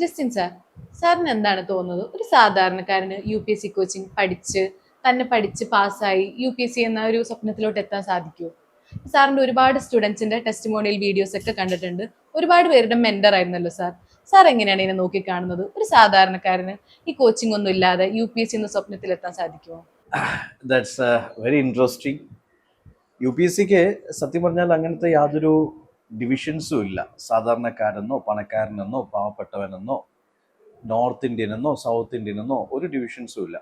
Justin sir, സാറിന് എന്താണ് തോന്നുന്നത്? ഒരു സാധാരണക്കാരന് U P S C coaching പഠിച്ച് പാസ്സായി യു പി എസ് സി എന്ന ഒരു സ്വപ്നത്തിലോട്ട് എത്താൻ സാധിക്കുമോ? സാറിന്റെ ഒരുപാട് സ്റ്റുഡൻസിന്റെ ടെസ്റ്റിമോണിയൽ വീഡിയോസ് ഒക്കെ കണ്ടിട്ടുണ്ട്. ഒരുപാട് പേരുടെ മെന്റർ ആയിരുന്നല്ലോ സാർ. സാർ എങ്ങനെയാണ് ഇതിനെ നോക്കിക്കാണുന്നത്? ഒരു സാധാരണക്കാരന് ഈ കോച്ചിങ് ഒന്നും ഇല്ലാതെ യു പി എസ് സി എന്ന സ്വപ്നത്തിൽ എത്താൻ സാധിക്കുമോ? That's very interesting. U P S സിക്ക് സത്യം പറഞ്ഞാൽ അങ്ങനത്തെ യാതൊരു ഡിവിഷൻസും ഇല്ല. സാധാരണക്കാരെന്നോ പണക്കാരനെന്നോ പാവപ്പെട്ടവനെന്നോ നോർത്ത് ഇന്ത്യനെന്നോ സൗത്ത് ഇന്ത്യനെന്നോ ഒരു ഡിവിഷൻസും ഇല്ല.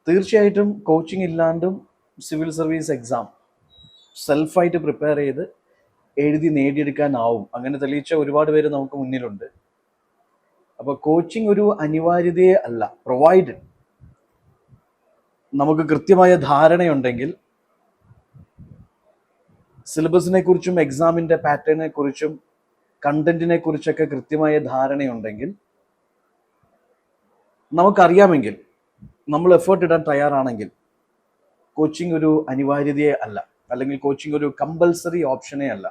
തീർച്ചയായിട്ടും കോച്ചിങ് ഇല്ലാണ്ടും സിവിൽ സർവീസ് എക്സാം സെൽഫായിട്ട് പ്രിപ്പയർ ചെയ്ത് എഴുതി നേടിയെടുക്കാനാവും. അങ്ങനെ തെളിയിച്ച ഒരുപാട് പേര് നമുക്ക് മുന്നിലുണ്ട്. അപ്പോൾ കോച്ചിങ് ഒരു അനിവാര്യതയെ അല്ല, പ്രൊവൈഡഡ് നമുക്ക് കൃത്യമായ ധാരണയുണ്ടെങ്കിൽ, സിലബസിനെ കുറിച്ചും എക്സാമിൻ്റെ പാറ്റേണിനെ കുറിച്ചും കണ്ടന്റിനെ കുറിച്ചൊക്കെ കൃത്യമായ ധാരണയുണ്ടെങ്കിൽ, നമുക്കറിയാമെങ്കിൽ, നമ്മൾ എഫേർട്ട് ഇടാൻ തയ്യാറാണെങ്കിൽ കോച്ചിങ് ഒരു അനിവാര്യതയെ അല്ല, അല്ലെങ്കിൽ കോച്ചിങ് ഒരു കമ്പൽസറി ഓപ്ഷനേ അല്ല.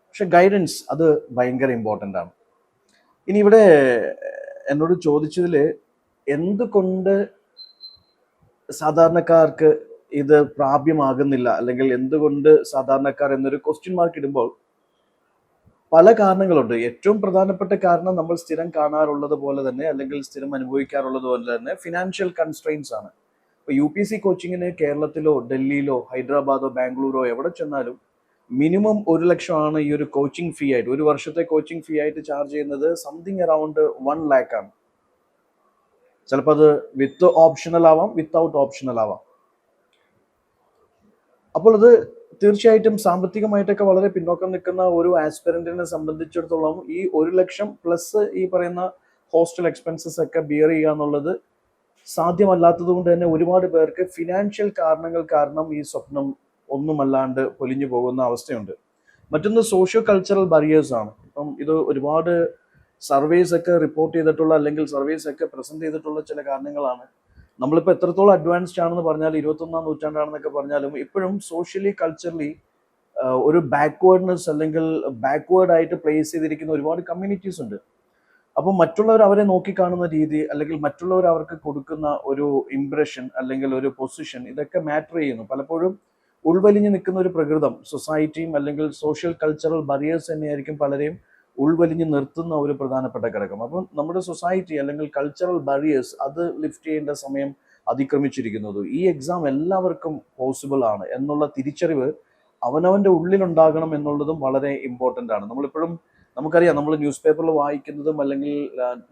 പക്ഷെ ഗൈഡൻസ് അത് ഭയങ്കര ഇമ്പോർട്ടൻ്റ് ആണ്. ഇനി ഇവിടെ എന്നോട് ചോദിച്ചതിൽ എന്തുകൊണ്ട് സാധാരണക്കാർക്ക് ഇത് പ്രാപ്യമാകുന്നില്ല, അല്ലെങ്കിൽ എന്തുകൊണ്ട് സാധാരണക്കാർ എന്നൊരു ക്വസ്റ്റ്യൻ മാർക്ക് ഇടുമ്പോൾ പല കാരണങ്ങളുണ്ട്. ഏറ്റവും പ്രധാനപ്പെട്ട കാരണം നമ്മൾ സ്ഥിരം കാണാറുള്ളത് പോലെ തന്നെ, അല്ലെങ്കിൽ സ്ഥിരം അനുഭവിക്കാറുള്ളത് പോലെ തന്നെ, ഫിനാൻഷ്യൽ കൺസ്ട്രെയിൻസ് ആണ്. ഇപ്പോൾ യു പി എസ് സി കോച്ചിങ്ങിന് കേരളത്തിലോ ഡൽഹിയിലോ ഹൈദരാബാദോ ബാംഗ്ലൂരോ എവിടെ ചെന്നാലും മിനിമം 1 ലക്ഷമാണ് ഈ ഒരു കോച്ചിങ് ഫീ ആയിട്ട്, ഒരു വർഷത്തെ കോച്ചിങ് ഫീ ആയിട്ട് ചാർജ് ചെയ്യുന്നത്. സംതിങ് അറൗണ്ട് 1 lakh ആണ്. ചിലപ്പോൾ അത് വിത്ത് ഓപ്ഷണൽ ആവാം, വിത്തൗട്ട് ഓപ്ഷണൽ ആവാം. അപ്പോൾ അത് തീർച്ചയായിട്ടും സാമ്പത്തികമായിട്ടൊക്കെ വളരെ പിന്നോക്കം നിൽക്കുന്ന ഒരു ആസ്പിറന്റിനെ സംബന്ധിച്ചിടത്തോളം ഈ 1 ലക്ഷം പ്ലസ് ഈ പറയുന്ന ഹോസ്റ്റൽ എക്സ്പെൻസസ് ഒക്കെ ബിയർ ചെയ്യുക എന്നുള്ളത് സാധ്യമല്ലാത്തത് കൊണ്ട് തന്നെ ഒരുപാട് പേർക്ക് ഫിനാൻഷ്യൽ കാരണങ്ങൾ കാരണം ഈ സ്വപ്നം ഒന്നുമല്ലാണ്ട് പൊലിഞ്ഞു പോകുന്ന അവസ്ഥയുണ്ട്. മറ്റൊന്ന് സോഷ്യോ കൾച്ചറൽ ബറിയേഴ്സ് ആണ്. ഇപ്പം ഇത് ഒരുപാട് സർവേസ് ഒക്കെ റിപ്പോർട്ട് ചെയ്തിട്ടുള്ള, അല്ലെങ്കിൽ സർവേസ് ഒക്കെ പ്രസന്റ് ചെയ്തിട്ടുള്ള ചില കാരണങ്ങളാണ്. നമ്മളിപ്പോൾ എത്രത്തോളം അഡ്വാൻസ്ഡ് ആണെന്ന് പറഞ്ഞാൽ, 21ാം നൂറ്റാണ്ടാണെന്നൊക്കെ പറഞ്ഞാലും ഇപ്പോഴും സോഷ്യലി കൾച്ചറലി ഒരു ബാക്ക്വേർഡ്നെസ്, അല്ലെങ്കിൽ ബാക്ക്വേർഡ് ആയിട്ട് പ്ലേസ് ചെയ്തിരിക്കുന്ന ഒരുപാട് കമ്മ്യൂണിറ്റീസ് ഉണ്ട്. അപ്പോൾ മറ്റുള്ളവർ അവരെ നോക്കിക്കാണുന്ന രീതി, അല്ലെങ്കിൽ മറ്റുള്ളവർ അവർക്ക് കൊടുക്കുന്ന ഒരു ഇംപ്രഷൻ, അല്ലെങ്കിൽ ഒരു പൊസിഷൻ, ഇതൊക്കെ മാറ്റർ ചെയ്യുന്നു. പലപ്പോഴും ഉൾവലിഞ്ഞു നിൽക്കുന്ന ഒരു പ്രകൃതം, സൊസൈറ്റിയും അല്ലെങ്കിൽ സോഷ്യൽ കൾച്ചറൽ ബറിയേഴ്സ് തന്നെയായിരിക്കും പലരെയും ഉൾവലിഞ്ഞ് നിർത്തുന്ന ഒരു പ്രധാനപ്പെട്ട ഘടകം. അപ്പം നമ്മുടെ സൊസൈറ്റി അല്ലെങ്കിൽ കൾച്ചറൽ ബറിയേഴ്സ് അത് ലിഫ്റ്റ് ചെയ്യേണ്ട സമയം അതിക്രമിച്ചിരിക്കുന്നത്. ഈ എക്സാം എല്ലാവർക്കും പോസിബിൾ ആണ് എന്നുള്ള തിരിച്ചറിവ് അവനവൻ്റെ ഉള്ളിലുണ്ടാകണം എന്നുള്ളതും വളരെ ഇമ്പോർട്ടൻ്റ് ആണ്. നമ്മളിപ്പോഴും നമുക്കറിയാം, നമ്മൾ ന്യൂസ് പേപ്പറിൽ വായിക്കുന്നതും അല്ലെങ്കിൽ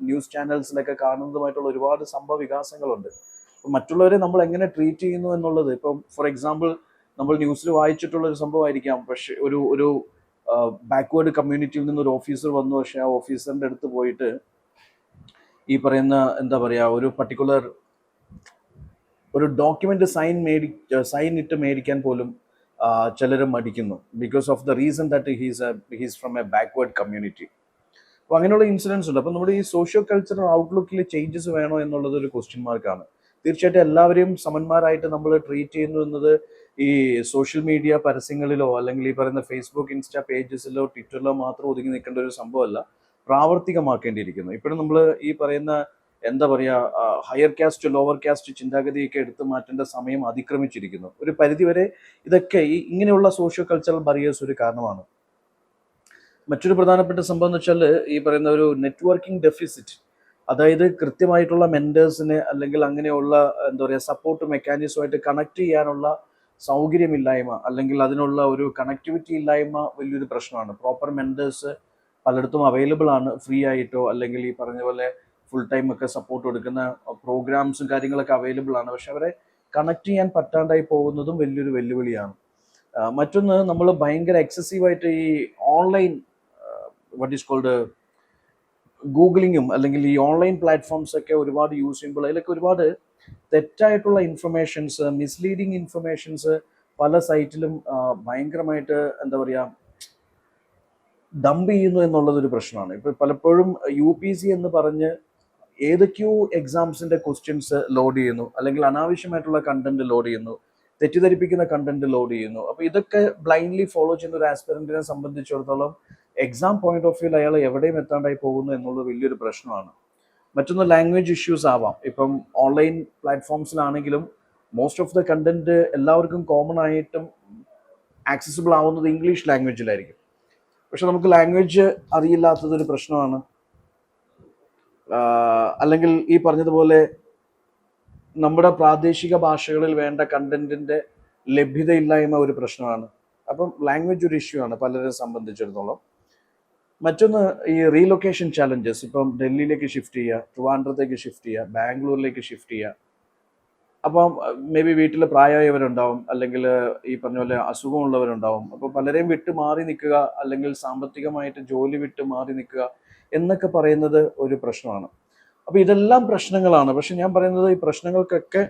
ന്യൂസ് ചാനൽസിലൊക്കെ കാണുന്നതുമായിട്ടുള്ള ഒരുപാട് സംഭവ വികാസങ്ങളുണ്ട്. അപ്പം മറ്റുള്ളവരെ നമ്മൾ എങ്ങനെ ട്രീറ്റ് ചെയ്യുന്നു എന്നുള്ളത്, ഇപ്പം ഫോർ എക്സാമ്പിൾ നമ്മൾ ന്യൂസിൽ വായിച്ചിട്ടുള്ള ഒരു സംഭവമായിരിക്കാം, പക്ഷെ ഒരു ഒരു ബാക്ക്വേർഡ് കമ്മ്യൂണിറ്റിയിൽ നിന്ന് ഒരു ഓഫീസർ വന്നു, പക്ഷെ ആ ഓഫീസറിൻ്റെ അടുത്ത് പോയിട്ട് ഈ പറയുന്ന എന്താ പറയുക, ഒരു പർട്ടിക്കുലർ ഒരു ഡോക്യുമെന്റ് സൈൻ ഇട്ട് മേടിക്കാൻ പോലും ചിലർ മടിക്കുന്നു, because of the reason that he's from a backward community. അപ്പോൾ അങ്ങനെയുള്ള ഇൻസിഡൻസ് ഉണ്ട്. അപ്പോൾ നമ്മുടെ ഈ സോഷ്യോ കൾച്ചറൽ ഔട്ട്ലുക്കിൽ ചേഞ്ചസ് വേണോ എന്നുള്ളത് ഒരു ക്വസ്റ്റ്യൻ മാർക്കാണ്. തീർച്ചയായിട്ടും എല്ലാവരെയും സമന്മാരായിട്ട് നമ്മൾ ട്രീറ്റ് ചെയ്യുന്നു എന്നത് ഈ സോഷ്യൽ മീഡിയ പരസ്യങ്ങളിലോ, അല്ലെങ്കിൽ ഈ പറയുന്ന ഫേസ്ബുക്ക്, ഇൻസ്റ്റാ പേജസിലോ ട്വിറ്ററിലോ മാത്രം ഒതുങ്ങി നിൽക്കേണ്ട ഒരു സംഭവമല്ല, പ്രാവർത്തികമാക്കേണ്ടിയിരിക്കുന്നു. ഇപ്പോഴും നമ്മൾ ഈ പറയുന്ന എന്താ പറയുക, ഹയർ കാസ്റ്റ് ലോവർ കാസ്റ്റ് ചിന്താഗതിയൊക്കെ എടുത്തു മാറ്റേണ്ട സമയം അതിക്രമിച്ചിരിക്കുന്നു. ഒരു പരിധിവരെ ഇതൊക്കെ ഇങ്ങനെയുള്ള സോഷ്യോ കൾച്ചറൽ ബറിയേഴ്സ് ഒരു കാരണമാണ്. മറ്റൊരു പ്രധാനപ്പെട്ട സംഭവം എന്ന് വെച്ചാൽ ഈ പറയുന്ന ഒരു നെറ്റ്വർക്കിംഗ് ഡെഫിസിറ്റ്. അതായത് കൃത്യമായിട്ടുള്ള മെൻറ്റേഴ്സിന്, അല്ലെങ്കിൽ അങ്ങനെയുള്ള എന്താ പറയുക സപ്പോർട്ട് മെക്കാനിസമായിട്ട് കണക്ട് ചെയ്യാനുള്ള സൗകര്യമില്ലായ്മ, അല്ലെങ്കിൽ അതിനുള്ള ഒരു കണക്ടിവിറ്റി ഇല്ലായ്മ വലിയൊരു പ്രശ്നമാണ്. പ്രോപ്പർ മെൻറ്റേഴ്സ് പലയിടത്തും അവൈലബിൾ ആണ്, ഫ്രീ ആയിട്ടോ അല്ലെങ്കിൽ ഈ പറഞ്ഞ പോലെ ഫുൾ ടൈം ഒക്കെ സപ്പോർട്ട് കൊടുക്കുന്ന പ്രോഗ്രാംസും കാര്യങ്ങളൊക്കെ അവൈലബിൾ ആണ്. പക്ഷെ അവരെ കണക്ട് ചെയ്യാൻ പറ്റാണ്ടായി പോകുന്നതും വലിയൊരു വെല്ലുവിളിയാണ്. മറ്റൊന്ന്, നമ്മൾ ഭയങ്കര എക്സസീവായിട്ട് ഈ ഓൺലൈൻ വാട്ട് ഈസ് കോൾഡ് ഗൂഗിളിങ്ങും, അല്ലെങ്കിൽ ഈ ഓൺലൈൻ പ്ലാറ്റ്ഫോംസ് ഒക്കെ ഒരുപാട് യൂസ് ചെയ്യുമ്പോൾ അതിലൊക്കെ ഒരുപാട് തെറ്റായിട്ടുള്ള ഇൻഫർമേഷൻസ്, മിസ്ലീഡിങ് ഇൻഫർമേഷൻസ് പല സൈറ്റിലും ഭയങ്കരമായിട്ട് എന്താ പറയുക ഡംപ് ചെയ്യുന്നു എന്നുള്ളതൊരു പ്രശ്നമാണ്. ഇപ്പോൾ പലപ്പോഴും യു പി സി എന്ന് പറഞ്ഞ് ഏതൊക്കെയോ എക്സാംസിൻ്റെ ക്വസ്റ്റ്യൻസ് ലോഡ് ചെയ്യുന്നു, അല്ലെങ്കിൽ അനാവശ്യമായിട്ടുള്ള കണ്ടന്റ് ലോഡ് ചെയ്യുന്നു, തെറ്റിദ്ധരിപ്പിക്കുന്ന കണ്ടന്റ് ലോഡ് ചെയ്യുന്നു. അപ്പോൾ ഇതൊക്കെ ബ്ലൈൻഡ്ലി ഫോളോ ചെയ്യുന്ന ഒരു ആസ്പിറന്റിനെ സംബന്ധിച്ചിടത്തോളം എക്സാം പോയിന്റ് ഓഫ് വ്യൂവിൽ അയാൾ എവിടെയും എത്താണ്ടായി പോകുന്നു എന്നുള്ളത് വലിയൊരു പ്രശ്നമാണ്. മറ്റൊന്ന് ലാംഗ്വേജ് ഇഷ്യൂസ് ആവാം. ഇപ്പം ഓൺലൈൻ പ്ലാറ്റ്ഫോംസിലാണെങ്കിലും മോസ്റ്റ് ഓഫ് ദ കണ്ടന്റ് എല്ലാവർക്കും കോമൺ ആയിട്ടും ആക്സസിബിൾ ആവുന്നത് ഇംഗ്ലീഷ് ലാംഗ്വേജിലായിരിക്കും. പക്ഷെ നമുക്ക് ലാംഗ്വേജ് അറിയില്ലാത്തതൊരു പ്രശ്നമാണ്. അല്ലെങ്കിൽ ഈ പറഞ്ഞതുപോലെ നമ്മുടെ പ്രാദേശിക ഭാഷകളിൽ വേണ്ട കണ്ടന്റിന്റെ ലഭ്യതയില്ലായ്മ ഒരു പ്രശ്നമാണ്. അപ്പം ലാംഗ്വേജ് ഒരു ഇഷ്യൂ ആണ് പലരെ സംബന്ധിച്ചിടത്തോളം. മറ്റൊന്ന് ഈ റീലൊക്കേഷൻ ചാലഞ്ചസ്. ഇപ്പം ഡൽഹിയിലേക്ക് ഷിഫ്റ്റ് ചെയ്യുക, ട്രിവാൻഡ്രത്തേക്ക് ഷിഫ്റ്റ് ചെയ്യുക, ബാംഗ്ലൂരിലേക്ക് ഷിഫ്റ്റ് ചെയ്യുക. അപ്പം മേ ബി വീട്ടിൽ പ്രായമായവരുണ്ടാവും, അല്ലെങ്കിൽ ഈ പറഞ്ഞ പോലെ അസുഖമുള്ളവരുണ്ടാവും. അപ്പോൾ പലരെയും വിട്ട് മാറി നിൽക്കുക, അല്ലെങ്കിൽ സാമ്പത്തികമായിട്ട് ജോലി വിട്ട് മാറി നിൽക്കുക എന്നൊക്കെ പറയുന്നത് ഒരു പ്രശ്നമാണ്. അപ്പോൾ ഇതെല്ലാം പ്രശ്നങ്ങളാണ്. പക്ഷെ ഞാൻ പറയുന്നത് ഈ പ്രശ്നങ്ങൾക്കൊക്കെ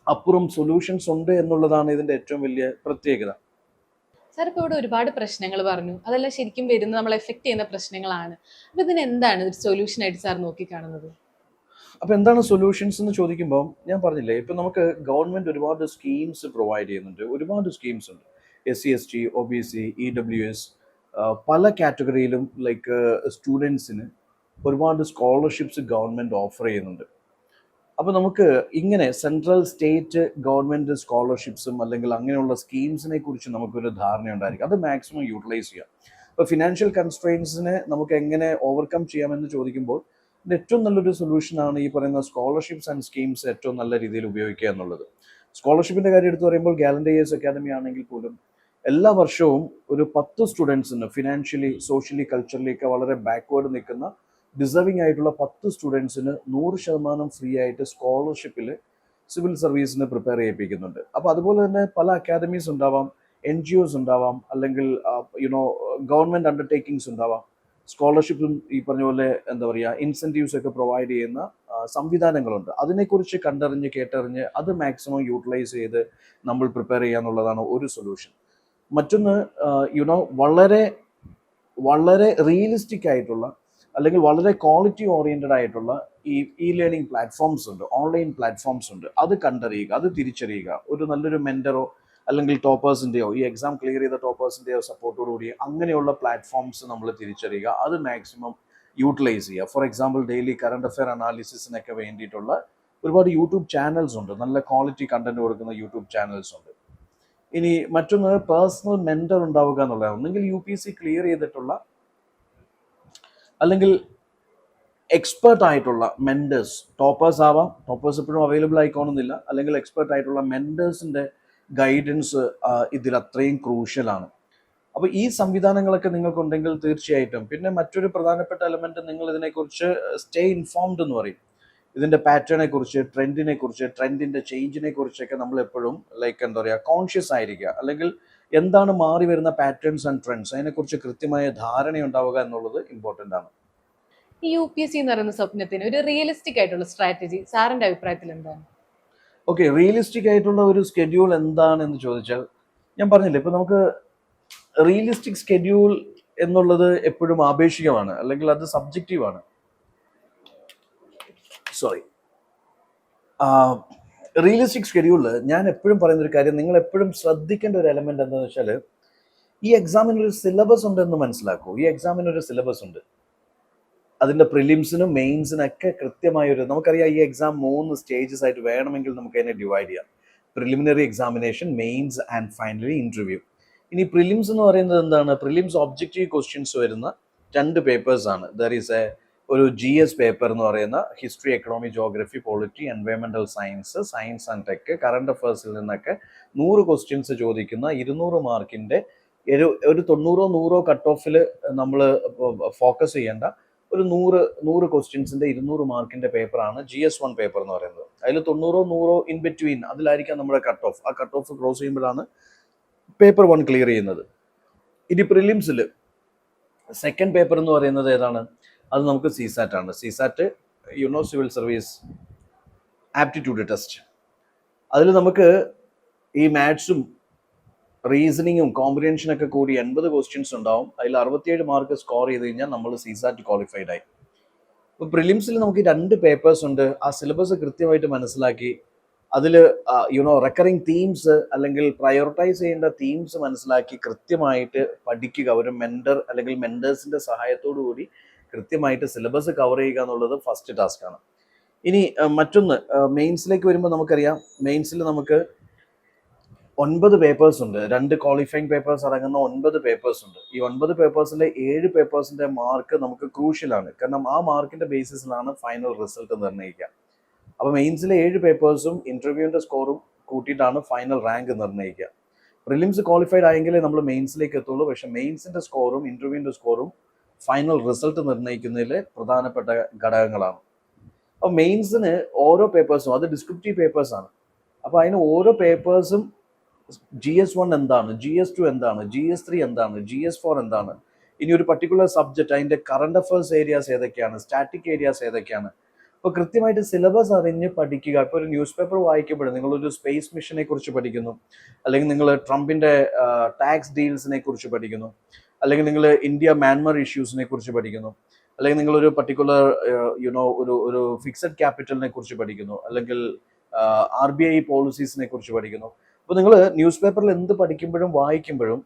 അപ്പുറം സൊല്യൂഷൻസ് ഉണ്ട് എന്നുള്ളതാണ് ഇതിന്റെ ഏറ്റവും വലിയ പ്രത്യേകത. സാർ ഇപ്പോൾ ഇവിടെ ഒരുപാട് പ്രശ്നങ്ങൾ പറഞ്ഞു, അതെല്ലാം ശരിക്കും വരുന്ന നമ്മൾ എഫക്ട് ചെയ്യുന്ന പ്രശ്നങ്ങളാണ്. അപ്പൊ ഇതിന് എന്താണ് ഒരു സൊല്യൂഷൻ ആയിട്ട് സാർ നോക്കിക്കാണുന്നത്? അപ്പോൾ എന്താണ് സൊല്യൂഷൻസ് എന്ന് ചോദിക്കുമ്പോൾ ഞാൻ പറഞ്ഞില്ലേ, ഇപ്പം നമുക്ക് ഗവൺമെന്റ് ഒരുപാട് സ്കീംസ് പ്രൊവൈഡ് ചെയ്യുന്നുണ്ട്. ഒരുപാട് സ്കീംസ് ഉണ്ട്. SC ST OBC EWS പല കാറ്റഗറിയിലും ലൈക്ക് സ്റ്റുഡൻസിന് ഒരുപാട് സ്കോളർഷിപ്സ് ഗവൺമെന്റ് ഓഫർ ചെയ്യുന്നുണ്ട്. അപ്പോൾ നമുക്ക് ഇങ്ങനെ സെൻട്രൽ സ്റ്റേറ്റ് ഗവൺമെന്റ് സ്കോളർഷിപ്സും അല്ലെങ്കിൽ അങ്ങനെയുള്ള സ്കീംസിനെ കുറിച്ച് നമുക്കൊരു ധാരണ ഉണ്ടായിരിക്കും. അത് മാക്സിമം യൂട്ടിലൈസ് ചെയ്യാം. ഇപ്പോൾ ഫിനാൻഷ്യൽ കൺസ്ട്രെയിൻസിനെ നമുക്ക് എങ്ങനെ ഓവർകം ചെയ്യാമെന്ന് ചോദിക്കുമ്പോൾ ഇതിൻ്റെ ഏറ്റവും നല്ലൊരു സൊല്യൂഷനാണ് ഈ പറയുന്ന സ്കോളർഷിപ്സ് ആൻഡ് സ്കീംസ് ഏറ്റവും നല്ല രീതിയിൽ ഉപയോഗിക്കുക എന്നുള്ളത്. സ്കോളർഷിപ്പിൻ്റെ കാര്യം എടുത്ത് പറയുമ്പോൾ ഗാലൻഡർ ഇയേഴ്സ് അക്കാദമി ആണെങ്കിൽ പോലും എല്ലാ വർഷവും ഒരു 10 സ്റ്റുഡൻസിന് ഫിനാൻഷ്യലി സോഷ്യലി കൾച്ചറലി ഒക്കെ വളരെ ബാക്ക്വേർഡ് നിൽക്കുന്ന ഡിസർവിംഗ് ആയിട്ടുള്ള 10 സ്റ്റുഡൻസിന് 100% ഫ്രീ ആയിട്ട് സ്കോളർഷിപ്പിൽ സിവിൽ സർവീസിന് പ്രിപ്പയർ ചെയ്യിപ്പിക്കുന്നുണ്ട്. അപ്പോൾ അതുപോലെ തന്നെ പല അക്കാദമീസ് ഉണ്ടാവാം, NGOs ഉണ്ടാവാം, അല്ലെങ്കിൽ ഗവൺമെൻറ് അണ്ടർടേക്കിങ്സ് ഉണ്ടാവാം. സ്കോളർഷിപ്പും ഈ പറഞ്ഞ പോലെ എന്താ പറയുക ഇൻസെൻറ്റീവ്സ് ഒക്കെ പ്രൊവൈഡ് ചെയ്യുന്ന സംവിധാനങ്ങളുണ്ട്. അതിനെക്കുറിച്ച് കണ്ടറിഞ്ഞ് കേട്ടറിഞ്ഞ് അത് മാക്സിമം യൂട്ടിലൈസ് ചെയ്ത് നമ്മൾ പ്രിപ്പയർ ചെയ്യുക എന്നുള്ളതാണ് ഒരു സൊല്യൂഷൻ. മറ്റൊന്ന് വളരെ വളരെ റിയലിസ്റ്റിക് ആയിട്ടുള്ള അല്ലെങ്കിൽ വളരെ ക്വാളിറ്റി ഓറിയന്റഡ് ആയിട്ടുള്ള ഈ ലേണിംഗ് പ്ലാറ്റ്ഫോംസ് ഉണ്ട്, ഓൺലൈൻ പ്ലാറ്റ്ഫോംസ് ഉണ്ട്. അത് കണ്ടറിയുക, അത് തിരിച്ചറിയുക. ഒരു നല്ലൊരു മെന്ററോ അല്ലെങ്കിൽ ടോപ്പേഴ്സിൻ്റെയോ ഈ എക്സാം ക്ലിയർ ചെയ്ത ടോപ്പേഴ്സിൻ്റെയോ സപ്പോർട്ടോടുകൂടി അങ്ങനെയുള്ള പ്ലാറ്റ്ഫോംസ് നമ്മൾ തിരിച്ചറിയുക, അത് മാക്സിമം യൂട്ടിലൈസ് ചെയ്യുക. For example daily current affair അനാലിസിസിനൊക്കെ വേണ്ടിയിട്ടുള്ള ഒരുപാട് യൂട്യൂബ് ചാനൽസ് ഉണ്ട്, നല്ല ക്വാളിറ്റി കണ്ടന്റ് കൊടുക്കുന്ന യൂട്യൂബ് ചാനൽസ് ഉണ്ട്. ഇനി മറ്റൊന്ന് പേഴ്സണൽ മെന്റർ ഉണ്ടാവുക എന്നുള്ളതാണ്. ഒന്നെങ്കിൽ UPSC ക്ലിയർ ചെയ്തിട്ടുള്ള അല്ലെങ്കിൽ എക്സ്പേർട്ട് ആയിട്ടുള്ള മെന്റേഴ്സ്, ടോപ്പേഴ്സ് ആവാം, ടോപ്പേഴ്സ് എപ്പോഴും അവൈലബിൾ ആയിക്കോണമെന്നില്ല, അല്ലെങ്കിൽ എക്സ്പേർട്ട് ആയിട്ടുള്ള മെന്റേഴ്സിന്റെ ഗൈഡൻസ് ഇതിൽ അത്രയും ക്രൂഷ്യലാണ്. അപ്പോൾ ഈ സംവിധാനങ്ങളൊക്കെ നിങ്ങൾക്കുണ്ടെങ്കിൽ തീർച്ചയായിട്ടും. പിന്നെ മറ്റൊരു പ്രധാനപ്പെട്ട എലമെന്റ്, നിങ്ങൾ ഇതിനെക്കുറിച്ച് സ്റ്റേ ഇൻഫോംഡ് എന്ന് പറയും. ഇതിന്റെ പാറ്റേണെ കുറിച്ച്, ട്രെൻഡിനെ കുറിച്ച്, ട്രെൻഡിന്റെ ചേഞ്ചിനെ കുറിച്ചൊക്കെ നമ്മൾ എപ്പോഴും ലൈക്ക് എന്താ പറയുക കോൺഷ്യസ് ആയിരിക്കുക, അല്ലെങ്കിൽ എന്താണ് മാറി വരുന്ന പാറ്റേൺസ് ആൻഡ് ട്രെൻഡ്സ് അതിനെക്കുറിച്ച് കൃത്യമായ ധാരണ ഉണ്ടാവുക എന്നുള്ളത് ഇമ്പോർട്ടൻ്റ് ആണ്. ഈ UPSC എന്ന് പറയുന്ന സ്വപ്നത്തിന് ഒരു റിയലിസ്റ്റിക് ആയിട്ടുള്ള സ്ട്രാറ്റജി സാറിന്റെ അഭിപ്രായത്തിൽ എന്താണ്? ഓക്കെ, റിയലിസ്റ്റിക് ആയിട്ടുള്ള ഒരു സ്കെഡ്യൂൾ എന്താണെന്ന് ചോദിച്ചാൽ ഞാൻ പറഞ്ഞില്ലേ, ഇപ്പൊ നമുക്ക് റിയലിസ്റ്റിക് സ്കെഡ്യൂൾ എന്നുള്ളത് എപ്പോഴും ആപേക്ഷികമാണ്, അല്ലെങ്കിൽ അത് സബ്ജക്റ്റീവാണ്. സോറി, റിയലിസ്റ്റിക് സ്കെഡ്യൂളിൽ ഞാൻ എപ്പോഴും പറയുന്ന ഒരു കാര്യം, നിങ്ങൾ എപ്പോഴും ശ്രദ്ധിക്കേണ്ട ഒരു എലമെന്റ് എന്താണെന്ന് വെച്ചാൽ, ഈ എക്സാമിനൊരു സിലബസ് ഉണ്ടെന്ന് മനസ്സിലാക്കൂ. ഈ എക്സാമിനൊരു സിലബസ് ഉണ്ട്. അതിന്റെ പ്രിലിംസിനും മെയിൻസിനൊക്കെ കൃത്യമായൊരു, നമുക്കറിയാം ഈ എക്സാം 3 സ്റ്റേജസ് ആയിട്ട് വേണമെങ്കിൽ നമുക്ക് അതിനെ ഡിവൈഡ് ചെയ്യാം. Preliminary examination, mains and finally interview. ഇനി പ്രിലിംസ് എന്ന് പറയുന്നത് എന്താണ്? പ്രിലിംസ് ഒബ്ജക്റ്റീവ് ക്വസ്റ്റ്യൻസ് വരുന്ന 2 പേപ്പേഴ്സ് ആണ്. ദർ ഈസ് ഒരു GS പേപ്പർ എന്ന് പറയുന്ന ഹിസ്റ്ററി, എക്കണോമി, ജോഗ്രഫി, പൊളിറ്റി, എൻവയോൺമെന്റൽ science, science and tech, current അഫയേഴ്സിൽ നിന്നൊക്കെ 100 ക്വസ്റ്റ്യൻസ് ചോദിക്കുന്ന 200 മാർക്കിന്റെ ഒരു 90-100 കട്ട് ഓഫിൽ നമ്മൾ ഫോക്കസ് ചെയ്യേണ്ട ഒരു 100 ക്വസ്റ്റ്യൻസിന്റെ 200 മാർക്കിന്റെ പേപ്പറാണ് GS1 പേപ്പർ എന്ന് പറയുന്നത്. അതിൽ 90-100 ഇൻ ബിറ്റ്വീൻ, അതിലായിരിക്കാം നമ്മുടെ കട്ട് ഓഫ്. ആ കട്ട് ഓഫ് ക്രോസ് ചെയ്യുമ്പോഴാണ് പേപ്പർ 1 ക്ലിയർ ചെയ്യുന്നത്. ഇനി പ്രിലിംസിൽ സെക്കൻഡ് പേപ്പർ എന്ന് പറയുന്നത് ഏതാണ്? അത് നമുക്ക് CSAT ആണ്. CSAT civil service aptitude test. അതിൽ നമുക്ക് ഈ മാത്സും റീസണിങ്ങും കോംപ്രിഹെൻഷനൊക്കെ കൂടി 80 ക്വസ്റ്റ്യൻസ് ഉണ്ടാവും. അതിൽ 67 മാർക്ക് സ്കോർ ചെയ്ത് കഴിഞ്ഞാൽ നമ്മൾ CSAT ക്വാളിഫൈഡ് ആയി. ഇപ്പോൾ പ്രിലിംസിൽ നമുക്ക് 2 പേപ്പേഴ്സ് ഉണ്ട്. ആ സിലബസ് കൃത്യമായിട്ട് മനസ്സിലാക്കി അതിൽ റെക്കറിങ് തീംസ് അല്ലെങ്കിൽ പ്രയോറിറ്റൈസ് ചെയ്യേണ്ട തീംസ് മനസ്സിലാക്കി കൃത്യമായിട്ട് പഠിക്കുക. ഒരു മെന്റർ അല്ലെങ്കിൽ മെന്റേഴ്സിന്റെ സഹായത്തോടു കൂടി കൃത്യമായിട്ട് സിലബസ് കവർ ചെയ്യുക എന്നുള്ളത് ഫസ്റ്റ് ടാസ്ക് ആണ്. ഇനി മറ്റൊന്ന്, മെയിൻസിലേക്ക് വരുമ്പോൾ നമുക്കറിയാം, മെയിൻസിൽ നമുക്ക് 9 പേപ്പേഴ്സ് ഉണ്ട്. 2 ക്വാളിഫയിങ് പേപ്പേഴ്സ് അടങ്ങുന്ന 9 പേപ്പേഴ്സ് ഉണ്ട്. ഈ 9 പേപ്പേഴ്സിലെ 7 പേപ്പേഴ്സിന്റെ മാർക്ക് നമുക്ക് ക്രൂഷ്യലാണ്. കാരണം ആ മാർക്കിന്റെ ബേസിസിലാണ് ഫൈനൽ റിസൾട്ട് നിർണ്ണയിക്കുക. അപ്പോൾ മെയിൻസിലെ 7 പേപ്പേഴ്സും ഇന്റർവ്യൂവിന്റെ സ്കോറും കൂട്ടിയിട്ടാണ് ഫൈനൽ റാങ്ക് നിർണ്ണയിക്കുക. പ്രിലിംസ് ക്വാളിഫൈഡ് ആയെങ്കിലേ നമ്മൾ മെയിൻസിലേക്ക് എത്തുള്ളൂ. പക്ഷെ മെയിൻസിന്റെ സ്കോറും ഇന്റർവ്യൂവിന്റെ സ്കോറും ഫൈനൽ റിസൾട്ട് നിർണ്ണയിക്കുന്നതിൽ പ്രധാനപ്പെട്ട ഘടകങ്ങളാണ്. അപ്പോൾ മെയിൻസിന് ഓരോ പേപ്പേഴ്സും അത് ഡിസ്ക്രിപ്റ്റീവ് പേപ്പേഴ്സ് ആണ്. അപ്പോൾ അതിന് ഓരോ പേപ്പേഴ്സും GS1 എന്താണ്, GS2 എന്താണ്, GS3 എന്താണ്, GS4 എന്താണ്, ഇനി ഒരു പർട്ടിക്കുലർ സബ്ജക്റ്റ് അതിന്റെ കറണ്ട് അഫയേഴ്സ് ഏരിയാസ് ഏതൊക്കെയാണ്, സ്റ്റാറ്റിക് ഏരിയാസ് ഏതൊക്കെയാണ്. അപ്പോൾ കൃത്യമായിട്ട് സിലബസ് അറിഞ്ഞ് പഠിക്കുക. ഇപ്പോൾ ഒരു ന്യൂസ് പേപ്പർ വായിക്കുമ്പോൾ നിങ്ങളൊരു സ്പേസ് മിഷനെ കുറിച്ച് പഠിക്കുന്നു, അല്ലെങ്കിൽ നിങ്ങൾ ട്രംപിന്റെ ടാക്സ് ഡീൽസിനെ കുറിച്ച് പഠിക്കുന്നു, അല്ലെങ്കിൽ നിങ്ങൾ ഇന്ത്യ മ്യാൻമർ ഇഷ്യൂസിനെ കുറിച്ച് പഠിക്കുന്നു, അല്ലെങ്കിൽ നിങ്ങൾ ഒരു പർട്ടിക്കുലർ ഒരു ഫിക്സഡ് ക്യാപിറ്റലിനെ കുറിച്ച് പഠിക്കുന്നു, അല്ലെങ്കിൽ RBI പോളിസീസിനെ കുറിച്ച് പഠിക്കുന്നു. അപ്പോൾ നിങ്ങൾ ന്യൂസ് പേപ്പറിൽ എന്ത് പഠിക്കുമ്പോഴും വായിക്കുമ്പോഴും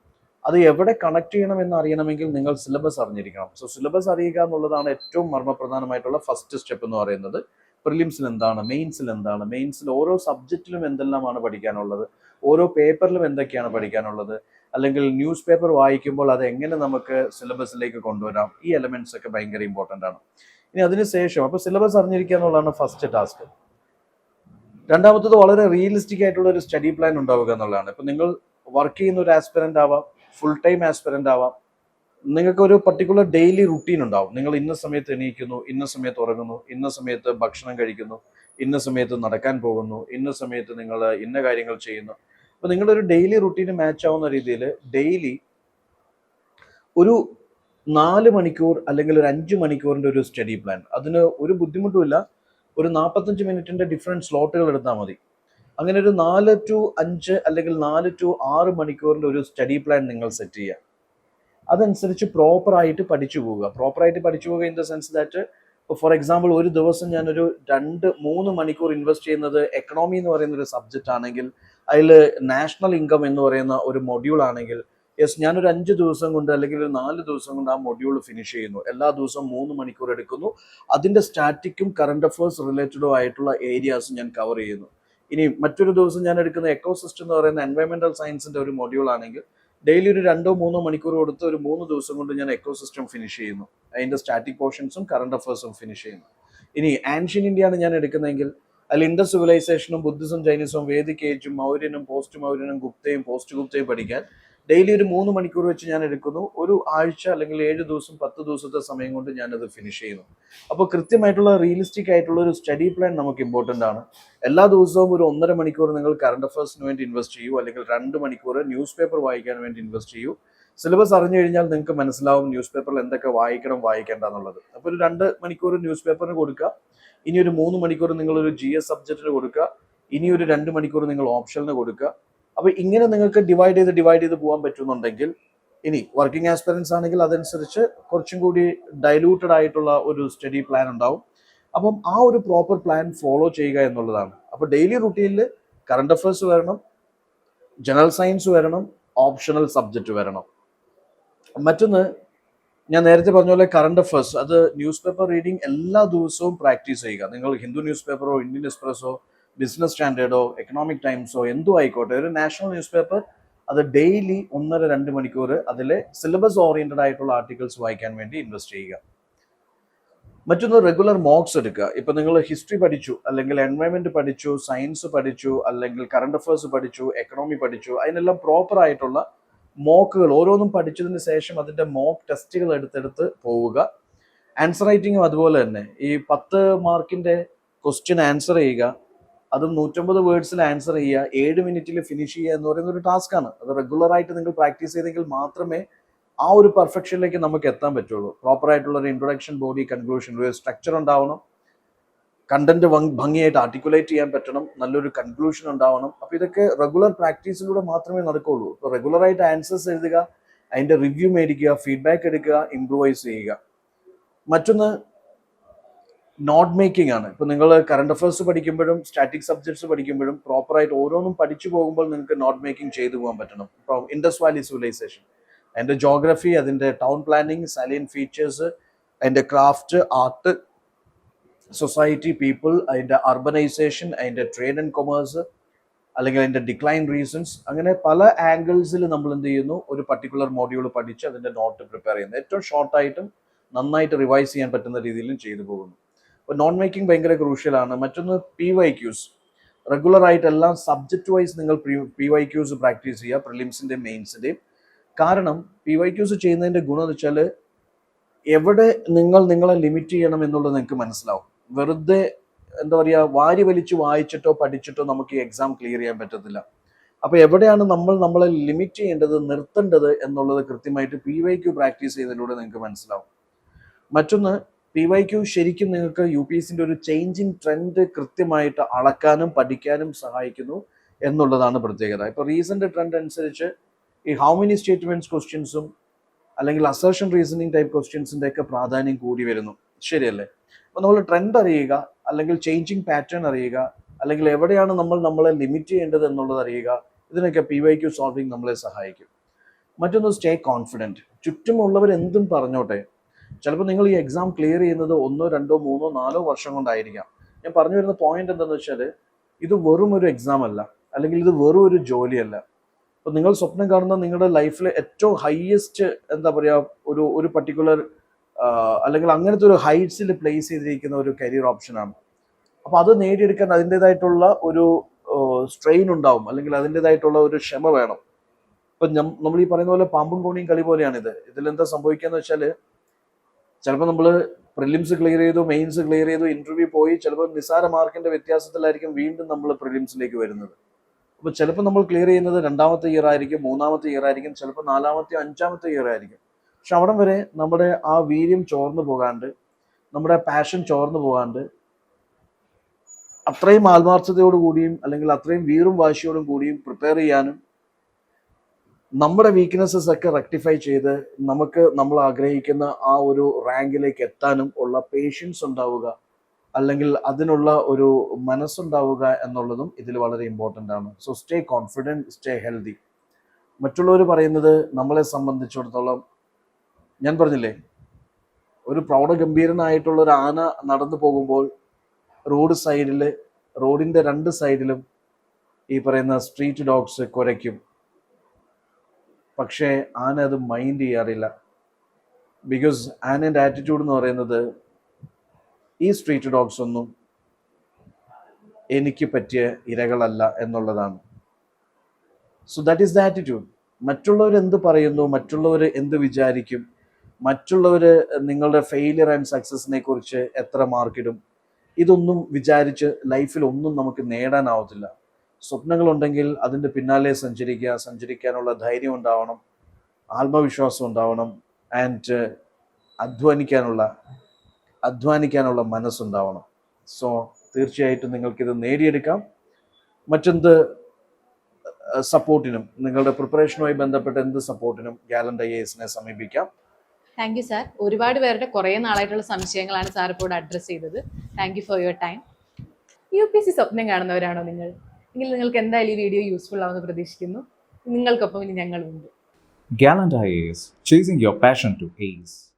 അത് എവിടെ കണക്ട് ചെയ്യണമെന്ന് അറിയണമെങ്കിൽ നിങ്ങൾ സിലബസ് അറിഞ്ഞിരിക്കണം. സോ സിലബസ് അറിയുക എന്നുള്ളതാണ് ഏറ്റവും മർമ്മപ്രധാനമായിട്ടുള്ള ഫസ്റ്റ് സ്റ്റെപ്പ് എന്ന് പറയുന്നത്. പ്രിലിംസിൽ എന്താണ്, മെയിൻസിൽ എന്താണ്, മെയിൻസിൽ ഓരോ സബ്ജക്റ്റിലും എന്തെല്ലാമാണ് പഠിക്കാനുള്ളത്, ഓരോ പേപ്പറിലും എന്തൊക്കെയാണ് പഠിക്കാനുള്ളത്, അല്ലെങ്കിൽ ന്യൂസ് പേപ്പർ വായിക്കുമ്പോൾ അത് എങ്ങനെ നമുക്ക് സിലബസിലേക്ക് കൊണ്ടുവരാം, ഈ എലമെന്റ്സ് ഒക്കെ ഭയങ്കര ഇമ്പോർട്ടൻ്റ് ആണ്. ഇനി അതിനുശേഷം അപ്പോൾ സിലബസ് അറിഞ്ഞിരിക്കുക എന്നുള്ളതാണ് ഫസ്റ്റ് ടാസ്ക്. രണ്ടാമത്തത് വളരെ റിയലിസ്റ്റിക് ആയിട്ടുള്ള ഒരു സ്റ്റഡി പ്ലാൻ ഉണ്ടാവുക എന്നുള്ളതാണ്. ഇപ്പം നിങ്ങൾ വർക്ക് ചെയ്യുന്ന ഒരു ആസ്പിറന്റ് ആവാം, ഫുൾ ടൈം ആസ്പിറന്റ് ആവാം, നിങ്ങൾക്ക് ഒരു പർട്ടിക്കുലർ ഡെയിലി റുട്ടീൻ ഉണ്ടാവും. നിങ്ങൾ ഇന്ന സമയത്ത് എണീക്കുന്നു, ഇന്ന സമയത്ത് ഉറങ്ങുന്നു, ഇന്ന സമയത്ത് ഭക്ഷണം കഴിക്കുന്നു, ഇന്ന സമയത്ത് നടക്കാൻ പോകുന്നു, ഇന്ന സമയത്ത് നിങ്ങൾ ഇന്ന കാര്യങ്ങൾ ചെയ്യുന്നു. അപ്പോൾ നിങ്ങളുടെ ഒരു ഡെയിലി റുട്ടീന് മാച്ച് ആവുന്ന രീതിയിൽ ഡെയിലി ഒരു 4 മണിക്കൂർ അല്ലെങ്കിൽ ഒരു 5 മണിക്കൂറിന്റെ ഒരു സ്റ്റഡി പ്ലാൻ. അതിന് ഒരു ബുദ്ധിമുട്ടുമില്ല. ഒരു 45 മിനിറ്റിന്റെ ഡിഫറെന്റ് സ്ലോട്ടുകൾ എടുത്താൽ മതി. അങ്ങനെ ഒരു 4 to 5 അല്ലെങ്കിൽ 4 to 6 മണിക്കൂറിന്റെ ഒരു സ്റ്റഡി പ്ലാൻ നിങ്ങൾ സെറ്റ് ചെയ്യുക. അതനുസരിച്ച് പ്രോപ്പറായിട്ട് പഠിച്ചു പോവുക in the sense that, for example ഒരു ദിവസം ഞാനൊരു 2-3 മണിക്കൂർ ഇൻവെസ്റ്റ് ചെയ്യുന്നത് എക്കണോമി എന്ന് പറയുന്ന ഒരു സബ്ജക്റ്റ് ആണെങ്കിൽ, അതിൽ നാഷണൽ ഇൻകം എന്ന് പറയുന്ന ഒരു മൊഡ്യൂൾ ആണെങ്കിൽ, ഞാനൊരു 5 ദിവസം കൊണ്ട് അല്ലെങ്കിൽ ഒരു 4 ദിവസം കൊണ്ട് ആ മൊഡ്യൂൾ ഫിനിഷ് ചെയ്യുന്നു. എല്ലാ ദിവസവും 3 മണിക്കൂർ എടുക്കുന്നു. അതിന്റെ സ്റ്റാറ്റിക്കും കറണ്ട് അഫയേഴ്സ് റിലേറ്റഡും ആയിട്ടുള്ള ഏരിയാസ് ഞാൻ കവർ ചെയ്യുന്നു. ഇനി മറ്റൊരു ദിവസം ഞാൻ എടുക്കുന്ന എക്കോസിസ്റ്റം എന്ന് പറയുന്ന എൻവയോൺമെന്റൽ സയൻസിന്റെ ഒരു മൊഡ്യൂൾ ആണെങ്കിൽ, ഡെയിലി ഒരു 2-3 മണിക്കൂർ കൊടുത്ത് ഒരു 3 ദിവസം കൊണ്ട് ഞാൻ എക്കോസിസ്റ്റം ഫിനിഷ് ചെയ്യുന്നു. അതിന്റെ സ്റ്റാറ്റിക് പോർഷൻസും കറണ്ട് അഫയേഴ്സും ഫിനിഷ് ചെയ്യുന്നു. ഇനി ആൻഷ്യൻ ഇന്ത്യയാണ് ഞാൻ എടുക്കുന്നതെങ്കിൽ, അതിൽ ഇൻഡസ് സിവിലൈസേഷനും ബുദ്ധിസം ചൈനീസും വേദിക് ഏജും മൗര്യനും പോസ്റ്റ് മൗര്യനും ഗുപ്തയും പോസ്റ്റ് ഗുപ്തയും പഠിക്കാൻ ഡെയിലി ഒരു 3 മണിക്കൂർ വെച്ച് ഞാൻ എടുക്കുന്നു. ഒരു ആഴ്ച അല്ലെങ്കിൽ 7 ദിവസം 10 ദിവസത്തെ സമയം കൊണ്ട് ഞാനത് ഫിനിഷ് ചെയ്യുന്നു. അപ്പോൾ കൃത്യമായിട്ടുള്ള റിയലിസ്റ്റിക് ആയിട്ടുള്ള ഒരു സ്റ്റഡി പ്ലാൻ നമുക്ക് ഇമ്പോർട്ടൻ്റ് ആണ്. എല്ലാ ദിവസവും ഒരു 1.5 മണിക്കൂർ നിങ്ങൾ കറണ്ട് അഫയേഴ്സിന് വേണ്ടി ഇൻവെസ്റ്റ് ചെയ്യൂ, അല്ലെങ്കിൽ 2 മണിക്കൂർ ന്യൂസ് പേപ്പർ വായിക്കാൻ വേണ്ടി ഇൻവെസ്റ്റ് ചെയ്യൂ. സിലബസ് അറിഞ്ഞു കഴിഞ്ഞാൽ നിങ്ങൾക്ക് മനസ്സിലാവും ന്യൂസ് പേപ്പറിൽ എന്തൊക്കെ വായിക്കേണ്ട എന്നുള്ളത്. അപ്പോൾ ഒരു 2 മണിക്കൂർ ന്യൂസ് പേപ്പറിന് കൊടുക്കുക, ഇനി ഒരു 3 മണിക്കൂർ നിങ്ങൾ ഒരു GS സബ്ജക്റ്റിന് കൊടുക്കുക, ഇനി ഒരു 2 മണിക്കൂർ നിങ്ങൾ ഓപ്ഷനിന് കൊടുക്കുക. അപ്പോൾ ഇങ്ങനെ നിങ്ങൾക്ക് ഡിവൈഡ് ചെയ്ത് പോകാൻ പറ്റുന്നുണ്ടെങ്കിൽ, ഇനി വർക്കിംഗ് ആസ്പിറൻസ് ആണെങ്കിൽ അതനുസരിച്ച് കുറച്ചും കൂടി ഡൈലൂട്ടഡ് ആയിട്ടുള്ള ഒരു സ്റ്റഡി പ്ലാൻ ഉണ്ടാവും. അപ്പം ആ ഒരു പ്രോപ്പർ പ്ലാൻ ഫോളോ ചെയ്യുക എന്നുള്ളതാണ്. അപ്പോൾ ഡെയിലി റുട്ടീനിൽ കറണ്ട് അഫയേഴ്സ് വരണം, ജനറൽ സയൻസ് വരണം, ഓപ്ഷണൽ സബ്ജക്റ്റ് വരണം. മറ്റൊന്ന്, ഞാൻ നേരത്തെ പറഞ്ഞ പോലെ കറണ്ട് അഫയേഴ്സ്, അത് ന്യൂസ് പേപ്പർ റീഡിങ് എല്ലാ ദിവസവും പ്രാക്ടീസ് ചെയ്യുക. നിങ്ങൾ ഹിന്ദു ന്യൂസ് പേപ്പറോ ഇന്ത്യൻ എക്സ്പ്രസോ ബിസിനസ് സ്റ്റാൻഡേർഡോ എക്കണോമിക് ടൈംസോ എന്തോ ആയിക്കോട്ടെ, ഒരു നാഷണൽ ന്യൂസ് പേപ്പർ അത് ഡെയിലി 1.5-2 മണിക്കൂർ അതിലെ സിലബസ് ഓറിയന്റഡ് ആയിട്ടുള്ള ആർട്ടിക്കിൾസ് വായിക്കാൻ വേണ്ടി ഇൻവെസ്റ്റ് ചെയ്യുക. മറ്റൊന്ന്, റെഗുലർ മോക്സ് എടുക്കുക. ഇപ്പൊ നിങ്ങൾ ഹിസ്റ്ററി പഠിച്ചു, അല്ലെങ്കിൽ എൻവയോൺമെന്റ് പഠിച്ചു, സയൻസ് പഠിച്ചു, അല്ലെങ്കിൽ കറണ്ട് അഫയേഴ്സ് പഠിച്ചു, എക്കണോമി പഠിച്ചു, അതിനെല്ലാം പ്രോപ്പർ ആയിട്ടുള്ള മോക്കുകൾ ഓരോന്നും പഠിച്ചതിന് ശേഷം അതിന്റെ മോക്ക് ടെസ്റ്റുകൾ എടുത്തെടുത്ത് പോവുക. ആൻസർ റൈറ്റിങ്ങും അതുപോലെ തന്നെ. ഈ 10 മാർക്കിന്റെ ക്വസ്റ്റ്യൻ ആൻസർ ചെയ്യുക, അതും 150 വേർഡ്സിൽ ആൻസർ ചെയ്യുക, 7 മിനിറ്റിൽ ഫിനിഷ് ചെയ്യുക എന്ന് പറയുന്ന ഒരു ടാസ്ക് ആണ്. അത് റെഗുലർ ആയിട്ട് നിങ്ങൾ പ്രാക്ടീസ് ചെയ്തെങ്കിൽ മാത്രമേ ആ ഒരു പെർഫെക്ഷനിലേക്ക് നമുക്ക് എത്താൻ പറ്റുള്ളൂ. പ്രോപ്പർ ആയിട്ടുള്ള ഒരു ഇൻട്രൊഡക്ഷൻ, ബോഡി, കൺക്ലൂഷൻ, ഒരു സ്ട്രക്ചർ ഉണ്ടാവണം, കണ്ടന്റ് ഭംഗിയായിട്ട് ആർട്ടിക്കുലേറ്റ് ചെയ്യാൻ പറ്റണം, നല്ലൊരു കൺക്ലൂഷൻ ഉണ്ടാവണം. അപ്പോൾ ഇതൊക്കെ റെഗുലർ പ്രാക്ടീസിലൂടെ മാത്രമേ നടക്കുകയുള്ളൂ. ഇപ്പോൾ റെഗുലറായിട്ട് ആൻസേഴ്സ് എഴുതുക, അതിന്റെ റിവ്യൂ മേടിക്കുക, ഫീഡ്ബാക്ക് എടുക്കുക, ഇംപ്രൂവൈസ് ചെയ്യുക. മറ്റൊന്ന്, നോട്ട് മേക്കിംഗ് ആണ്. ഇപ്പൊ നിങ്ങൾ കറണ്ട് അഫയേഴ്സ് പഠിക്കുമ്പോഴും സ്റ്റാറ്റിക് സബ്ജക്ട്സ് പഠിക്കുമ്പോഴും പ്രോപ്പറായിട്ട് ഓരോന്നും പഠിച്ചു പോകുമ്പോൾ നിങ്ങൾക്ക് നോട്ട് മേക്കിംഗ് ചെയ്തു പോകാൻ പറ്റണം. ഇപ്പോൾ ഇൻഡസ് വാലി സിവിലൈസേഷൻ, അതിന്റെ ജോഗ്രഫി, അതിന്റെ ടൗൺ പ്ലാനിങ്, സലൈൻ ഫീച്ചേഴ്സ്, അതിന്റെ ക്രാഫ്റ്റ്, ആർട്ട്, സൊസൈറ്റി, പീപ്പിൾ, അതിന്റെ അർബനൈസേഷൻ, അതിന്റെ ട്രേഡ് ആൻഡ് കൊമേഴ്സ്, അല്ലെങ്കിൽ അതിന്റെ ഡിക്ലൈൻ റീസൺസ്, അങ്ങനെ പല ആംഗിൾസിൽ നമ്മൾ എന്ത് ചെയ്യുന്നു, ഒരു പർട്ടിക്കുലർ മോഡ്യൂൾ പഠിച്ച് അതിന്റെ നോട്ട് പ്രിപ്പയർ ചെയ്യുന്നു. ഏറ്റവും ഷോർട്ടായിട്ടും നന്നായിട്ട് റിവൈസ് ചെയ്യാൻ പറ്റുന്ന രീതിയിലും ചെയ്തു പോകുന്നു. അപ്പോൾ നോട്ട് മേക്കിംഗ് ഭയങ്കര ക്രൂഷ്യലാണ്. മറ്റൊന്ന് PYQs, റെഗുലർ ആയിട്ട് എല്ലാം സബ്ജക്ട് വൈസ് നിങ്ങൾ PYQs പ്രാക്ടീസ് ചെയ്യുക, പ്രിലിംസിന്റെയും മെയിൻസിന്റെയും. കാരണം PYQs ചെയ്യുന്നതിന്റെ ഗുണം എന്ന് വെച്ചാൽ എവിടെ നിങ്ങളെ ലിമിറ്റ് ചെയ്യണം എന്നുള്ളത് നിങ്ങൾക്ക് മനസ്സിലാവും. വെറുതെ എന്താ പറയുക, വാരി വലിച്ച് വായിച്ചിട്ടോ പഠിച്ചിട്ടോ നമുക്ക് ഈ എക്സാം ക്ലിയർ ചെയ്യാൻ പറ്റത്തില്ല. അപ്പൊ എവിടെയാണ് നമ്മളെ ലിമിറ്റ് ചെയ്യേണ്ടത്, നിർത്തേണ്ടത് എന്നുള്ളത് കൃത്യമായിട്ട് PYQ പ്രാക്ടീസ് ചെയ്യുന്നതിലൂടെ നിങ്ങൾക്ക് മനസ്സിലാവും. മറ്റൊന്ന്, PYQ ശരിക്കും നിങ്ങൾക്ക് UPSCന്റെ ഒരു ചേഞ്ചിങ് ട്രെൻഡ് കൃത്യമായിട്ട് അളക്കാനും പഠിക്കാനും സഹായിക്കുന്നു എന്നുള്ളതാണ് പ്രത്യേകത. ഇപ്പൊ റീസെന്റ് ട്രെൻഡ് അനുസരിച്ച് ഈ ഹൗ മെനി സ്റ്റേറ്റ്മെന്റ്സ് ക്വസ്റ്റ്യൻസും അല്ലെങ്കിൽ അസർഷൻ റീസണിങ് ടൈപ്പ് ക്വസ്റ്റ്യൻസിന്റെ ഒക്കെ പ്രാധാന്യം കൂടി വരുന്നു. ശരിയല്ലേ? അപ്പൊ നമ്മൾ ട്രെൻഡ് അറിയുക, അല്ലെങ്കിൽ ചേഞ്ചിങ് പാറ്റേൺ അറിയുക, അല്ലെങ്കിൽ എവിടെയാണ് നമ്മളെ ലിമിറ്റ് ചെയ്യേണ്ടത് എന്നുള്ളത് അറിയുക. ഇതിനൊക്കെ PYQ സോൾവിങ് നമ്മളെ സഹായിക്കും. മറ്റൊന്ന്, സ്റ്റേ കോൺഫിഡൻറ്റ്. ചുറ്റുമുള്ളവർ എന്തും പറഞ്ഞോട്ടെ, ചിലപ്പോൾ നിങ്ങൾ ഈ എക്സാം ക്ലിയർ ചെയ്യുന്നത് 1, 2, 3, 4 വർഷം കൊണ്ടായിരിക്കാം. ഞാൻ പറഞ്ഞു വരുന്ന പോയിന്റ് എന്താണെന്ന് വെച്ചാൽ, ഇത് വെറും ഒരു എക്സാം അല്ല, അല്ലെങ്കിൽ ഇത് വെറും ഒരു ജോലിയല്ല. ഇപ്പൊ നിങ്ങൾ സ്വപ്നം കാണുന്ന നിങ്ങളുടെ ലൈഫിലെ ഏറ്റവും ഹയസ്റ്റ് എന്താ പറയുക, ഒരു പർട്ടിക്കുലർ അല്ലെങ്കിൽ അങ്ങനത്തെ ഒരു ഹൈറ്റ്സിൽ പ്ലേസ് ചെയ്തിരിക്കുന്ന ഒരു കരിയർ ഓപ്ഷനാണ്. അപ്പൊ അത് നേടിയെടുക്കാൻ അതിൻ്റെതായിട്ടുള്ള ഒരു സ്ട്രെയിൻ ഉണ്ടാവും, അല്ലെങ്കിൽ അതിൻ്റെതായിട്ടുള്ള ഒരു ക്ഷമ വേണം. ഇപ്പൊ നമ്മൾ ഈ പറയുന്ന പോലെ പാമ്പും കോണിയും കളി പോലെയാണിത്. ഇതിലെന്താ സംഭവിക്കാന്ന് വെച്ചാൽ, ചിലപ്പോൾ നമ്മൾ പ്രിലിംസ് ക്ലിയർ ചെയ്തു, മെയിൻസ് ക്ലിയർ ചെയ്തു, ഇന്റർവ്യൂ പോയി, ചിലപ്പോൾ നിസ്സാര മാർക്കിന്റെ വ്യത്യാസത്തിലായിരിക്കും വീണ്ടും നമ്മൾ പ്രിലിംസിലേക്ക് വരുന്നത്. അപ്പോൾ ചിലപ്പോൾ നമ്മൾ ക്ലിയർ ചെയ്യുന്നത് 2ാമത്തെ ഇയർ ആയിരിക്കും, 3ാമത്തെ ഇയർ ആയിരിക്കും, ചിലപ്പോൾ 4ാമത്തെ 5ാമത്തെ ഇയർ ആയിരിക്കും. പക്ഷെ അവിടം വരെ നമ്മുടെ ആ വീര്യം ചോർന്നു പോകാണ്ട്, നമ്മുടെ പാഷൻ ചോർന്നു പോകാണ്ട്, അത്രയും ആത്മാർത്ഥതയോടുകൂടിയും അല്ലെങ്കിൽ അത്രയും വീറും വാശിയോടും കൂടിയും പ്രിപ്പയർ ചെയ്യാനും, നമ്മുടെ വീക്ക്നെസ്സസ് ഒക്കെ റെക്ടിഫൈ ചെയ്ത് നമ്മൾ ആഗ്രഹിക്കുന്ന ആ ഒരു റാങ്കിലേക്ക് എത്താനും ഉള്ള പേഷ്യൻസ് ഉണ്ടാവുക, അല്ലെങ്കിൽ അതിനുള്ള ഒരു മനസ്സുണ്ടാവുക എന്നുള്ളതും ഇതിൽ വളരെ ഇമ്പോർട്ടൻ്റ് ആണ്. So stay confident, stay healthy. മറ്റുള്ളവർ പറയുന്നത് നമ്മളെ സംബന്ധിച്ചിടത്തോളം, ഞാൻ പറഞ്ഞില്ലേ, ഒരു പ്രൗഢഗംഭീരനായിട്ടുള്ള ഒരു ആന നടന്നു പോകുമ്പോൾ റോഡിന്റെ 2 സൈഡിലും ഈ പറയുന്ന സ്ട്രീറ്റ് ഡോഗ്സ് കുരയ്ക്കും. പക്ഷേ ആന അത് മൈൻഡ് ചെയ്യാറില്ല. ബിക്കോസ് ആനയുടെ ആറ്റിറ്റ്യൂഡ് എന്ന് പറയുന്നത്, ഈ സ്ട്രീറ്റ് ഡോഗ്സ് ഒന്നും എനിക്ക് പറ്റിയ ഇരകളല്ല എന്നുള്ളതാണ്. So that is the attitude. മറ്റുള്ളവർ എന്ത് പറയുന്നു, മറ്റുള്ളവർ എന്ത് വിചാരിക്കും, മറ്റുള്ളവർ നിങ്ങളുടെ ഫെയിലിയർ ആൻഡ് സക്സസിനെ കുറിച്ച് എത്ര മാർക്കിടും, ഇതൊന്നും വിചാരിച്ച് ലൈഫിൽ ഒന്നും നമുക്ക് നേടാനാവത്തില്ല. സ്വപ്നങ്ങളുണ്ടെങ്കിൽ അതിൻ്റെ പിന്നാലെ സഞ്ചരിക്കാനുള്ള ധൈര്യം ഉണ്ടാവണം, ആത്മവിശ്വാസം ഉണ്ടാവണം, ആൻഡ് അധ്വാനിക്കാനുള്ള മനസ്സുണ്ടാവണം. സോ തീർച്ചയായിട്ടും നിങ്ങൾക്കിത് നേടിയെടുക്കാം. മറ്റെന്ത് സപ്പോർട്ടിനും, നിങ്ങളുടെ പ്രിപ്പറേഷനുമായി ബന്ധപ്പെട്ട എന്ത് സപ്പോർട്ടിനും ഗാലന്റ് IASനെ സമീപിക്കാം. Thank you sir. ഒരുപാട് പേരുടെ കുറേ നാളായിട്ടുള്ള സംശയങ്ങളാണ് സാർ ഇപ്പോൾ അഡ്രസ്സ് ചെയ്തത്. Thank you for your time. UPSC സ്വപ്നം കാണുന്നവരാണോ നിങ്ങൾ? എങ്കിൽ നിങ്ങൾക്ക് എന്തായാലും ഈ വീഡിയോ യൂസ്ഫുൾ ആവുമെന്ന് പ്രതീക്ഷിക്കുന്നു. നിങ്ങൾക്കൊപ്പം ഇനി ഞങ്ങളുണ്ട്. Gallant IAS, chasing your passion to ace.